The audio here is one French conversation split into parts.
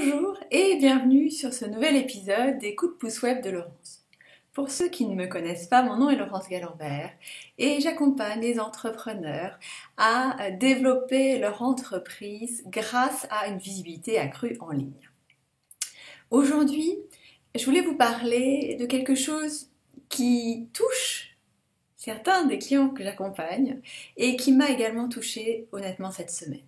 Bonjour et bienvenue sur ce nouvel épisode des Coups de pouce web de Laurence. Pour ceux qui ne me connaissent pas, mon nom est Laurence Galambert et j'accompagne les entrepreneurs à développer leur entreprise grâce à une visibilité accrue en ligne. Aujourd'hui, je voulais vous parler de quelque chose qui touche certains des clients que j'accompagne et qui m'a également touchée honnêtement cette semaine.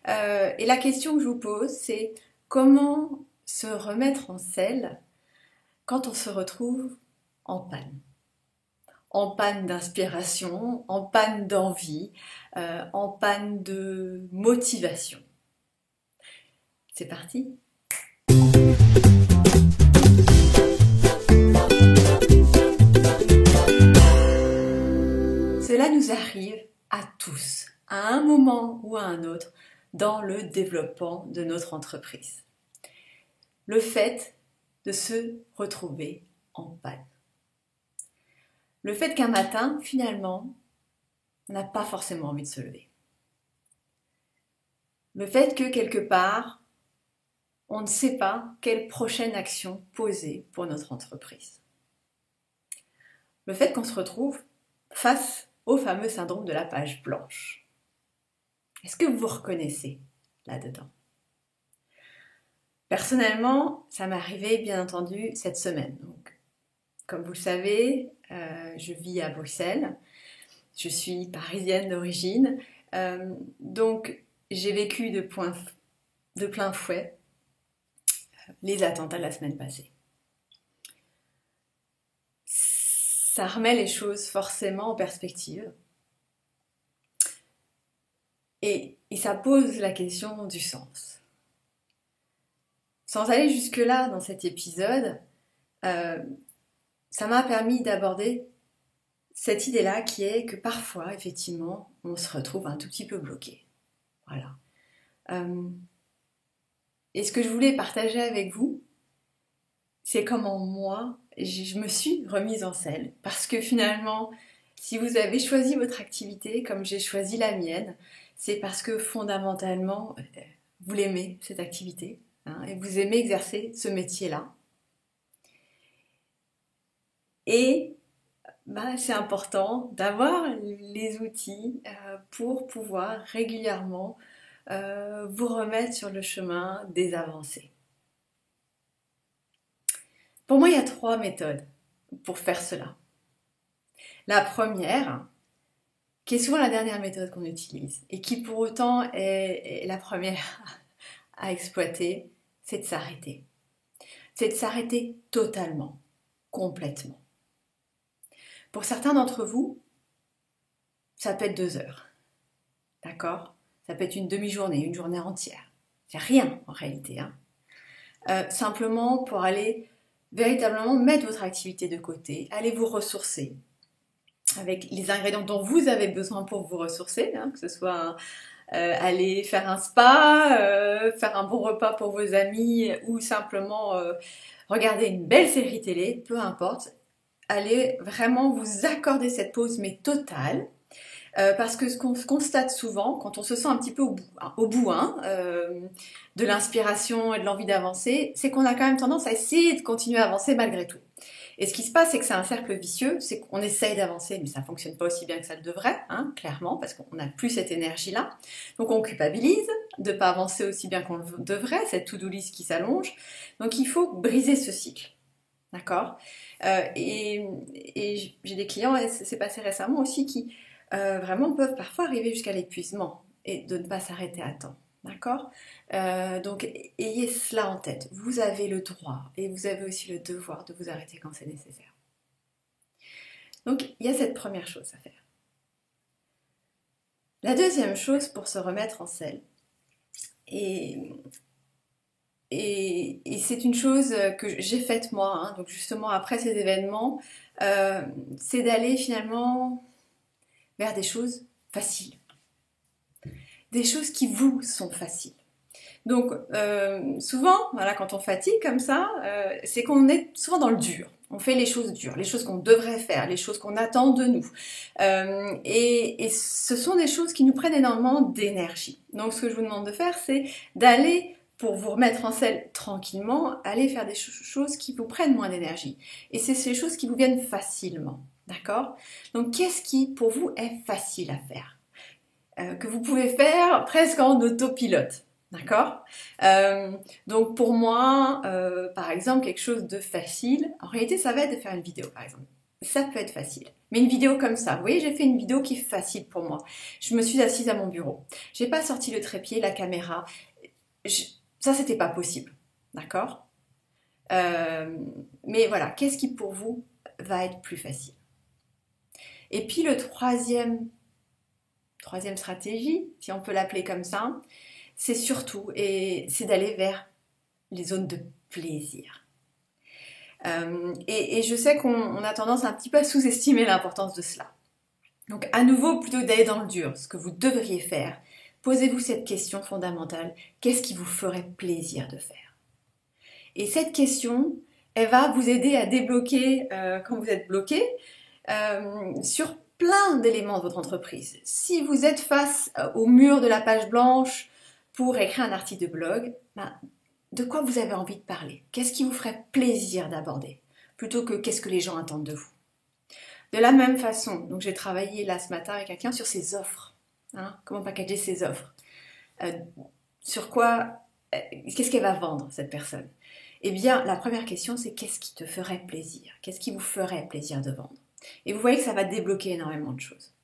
Et la question que je vous pose, c'est comment se remettre en selle quand on se retrouve en panne? En panne d'inspiration, en panne d'envie, en panne de motivation. C'est parti! Cela nous arrive à tous, à un moment ou à un autre, dans le développement de notre entreprise. Le fait de se retrouver en panne. Le fait qu'un matin, finalement, on n'a pas forcément envie de se lever. Le fait que quelque part, on ne sait pas quelle prochaine action poser pour notre entreprise. Le fait qu'on se retrouve face au fameux syndrome de la page blanche. Est-ce que vous vous reconnaissez là-dedans? Personnellement, ça m'est arrivé bien entendu cette semaine. Donc, comme vous le savez, je vis à Bruxelles. Je suis parisienne d'origine. Donc, j'ai vécu de plein fouet les attentats de la semaine passée. Ça remet les choses forcément en perspective. Et ça pose la question du sens. Sans aller jusque-là dans cet épisode, ça m'a permis d'aborder cette idée-là qui est que parfois, effectivement, on se retrouve un tout petit peu bloqué. Voilà. Et ce que je voulais partager avec vous, c'est comment moi, je me suis remise en selle. Parce que finalement, si vous avez choisi votre activité comme j'ai choisi la mienne, c'est parce que fondamentalement, vous l'aimez, cette activité, hein, et vous aimez exercer ce métier-là. Et c'est important d'avoir les outils pour pouvoir régulièrement vous remettre sur le chemin des avancées. Pour moi, il y a 3 méthodes pour faire cela. La première, qui est souvent la dernière méthode qu'on utilise, et qui pour autant est la première à exploiter, c'est de s'arrêter. C'est de s'arrêter totalement, complètement. Pour certains d'entre vous, ça peut être 2 heures. D'accord? Ça peut être une demi-journée, une journée entière. C'est rien en réalité. Simplement pour aller véritablement mettre votre activité de côté, aller vous ressourcer avec les ingrédients dont vous avez besoin pour vous ressourcer, que ce soit aller faire un spa, faire un bon repas pour vos amis ou simplement regarder une belle série télé, peu importe. Allez vraiment vous accorder cette pause, mais totale, parce que ce qu'on constate souvent, quand on se sent un petit peu au bout de l'inspiration et de l'envie d'avancer, c'est qu'on a quand même tendance à essayer de continuer à avancer malgré tout. Et ce qui se passe, c'est que c'est un cercle vicieux, c'est qu'on essaye d'avancer, mais ça ne fonctionne pas aussi bien que ça le devrait, clairement, parce qu'on n'a plus cette énergie-là. Donc on culpabilise de ne pas avancer aussi bien qu'on le devrait, cette to-do list qui s'allonge. Donc il faut briser ce cycle. D'accord? Et j'ai des clients, et c'est passé récemment aussi, qui vraiment peuvent parfois arriver jusqu'à l'épuisement et de ne pas s'arrêter à temps. D'accord? Donc ayez cela en tête. Vous avez le droit et vous avez aussi le devoir de vous arrêter quand c'est nécessaire. Donc il y a cette première chose à faire. La deuxième chose pour se remettre en selle, et c'est une chose que j'ai faite moi, donc justement après ces événements, c'est d'aller finalement vers des choses faciles. Des choses qui vous sont faciles. Donc souvent, quand on fatigue comme ça, c'est qu'on est souvent dans le dur. On fait les choses dures, les choses qu'on devrait faire, les choses qu'on attend de nous. Et ce sont des choses qui nous prennent énormément d'énergie. Donc ce que je vous demande de faire, c'est d'aller pour vous remettre en selle tranquillement, allez faire des choses qui vous prennent moins d'énergie. Et c'est ces choses qui vous viennent facilement. D'accord? Donc, qu'est-ce qui, pour vous, est facile à faire? Que vous pouvez faire presque en autopilote. D'accord? Donc, pour moi, par exemple, quelque chose de facile, en réalité, ça va être de faire une vidéo, par exemple. Ça peut être facile. Mais une vidéo comme ça, vous voyez, j'ai fait une vidéo qui est facile pour moi. Je me suis assise à mon bureau. J'ai pas sorti le trépied, la caméra. Ça, c'était pas possible. D'accord? Mais voilà, qu'est-ce qui pour vous va être plus facile? Et puis le troisième stratégie, si on peut l'appeler comme ça, c'est surtout, et c'est d'aller vers les zones de plaisir. Et je sais qu'on a tendance un petit peu à sous-estimer l'importance de cela. Donc à nouveau, plutôt que d'aller dans le dur, ce que vous devriez faire, posez-vous cette question fondamentale, qu'est-ce qui vous ferait plaisir de faire? Et cette question, elle va vous aider à débloquer, quand vous êtes bloqué, sur plein d'éléments de votre entreprise. Si vous êtes face au mur de la page blanche pour écrire un article de blog, de quoi vous avez envie de parler? Qu'est-ce qui vous ferait plaisir d'aborder? Plutôt que qu'est-ce que les gens attendent de vous? De la même façon, donc j'ai travaillé là ce matin avec quelqu'un sur ses offres. Comment packager ses offres? Sur quoi, qu'est-ce qu'elle va vendre, cette personne? Eh bien, la première question, c'est qu'est-ce qui te ferait plaisir? Qu'est-ce qui vous ferait plaisir de vendre? Et vous voyez que ça va débloquer énormément de choses.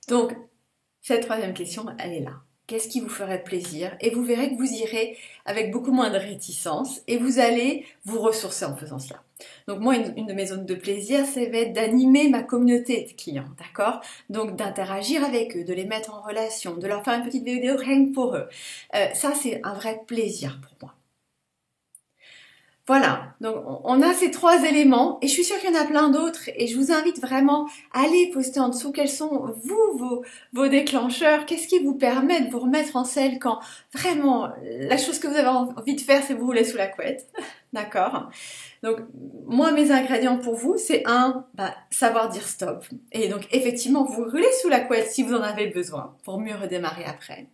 Donc, cette troisième question, elle est là. Qu'est-ce qui vous ferait plaisir? Et vous verrez que vous irez avec beaucoup moins de réticence et vous allez vous ressourcer en faisant cela. Donc moi, une de mes zones de plaisir, ça va être d'animer ma communauté de clients, d'accord? Donc d'interagir avec eux, de les mettre en relation, de leur faire une petite vidéo rien que pour eux. Ça, c'est un vrai plaisir pour moi. Voilà, donc on a ces trois éléments et je suis sûre qu'il y en a plein d'autres et je vous invite vraiment à aller poster en dessous quels sont vos déclencheurs, qu'est-ce qui vous permet de vous remettre en selle quand vraiment la chose que vous avez envie de faire c'est vous rouler sous la couette, d'accord? Donc moi mes ingrédients pour vous c'est savoir dire stop et donc effectivement vous roulez sous la couette si vous en avez besoin pour mieux redémarrer après.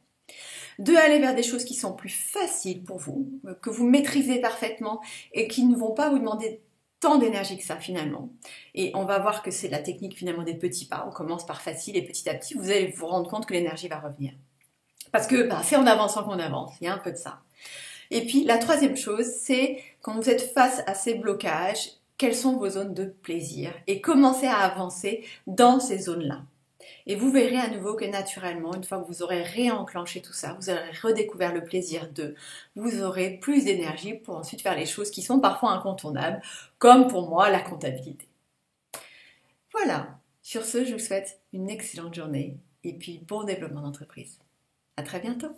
De aller vers des choses qui sont plus faciles pour vous, que vous maîtrisez parfaitement et qui ne vont pas vous demander tant d'énergie que ça finalement. Et on va voir que c'est la technique finalement des petits pas. On commence par facile et petit à petit, vous allez vous rendre compte que l'énergie va revenir. Parce que c'est en avançant qu'on avance, il y a un peu de ça. Et puis la troisième chose, c'est quand vous êtes face à ces blocages, quelles sont vos zones de plaisir et commencez à avancer dans ces zones-là. Et vous verrez à nouveau que naturellement, une fois que vous aurez réenclenché tout ça, vous aurez redécouvert le plaisir vous aurez plus d'énergie pour ensuite faire les choses qui sont parfois incontournables, comme pour moi la comptabilité. Voilà, sur ce, je vous souhaite une excellente journée et puis bon développement d'entreprise. À très bientôt.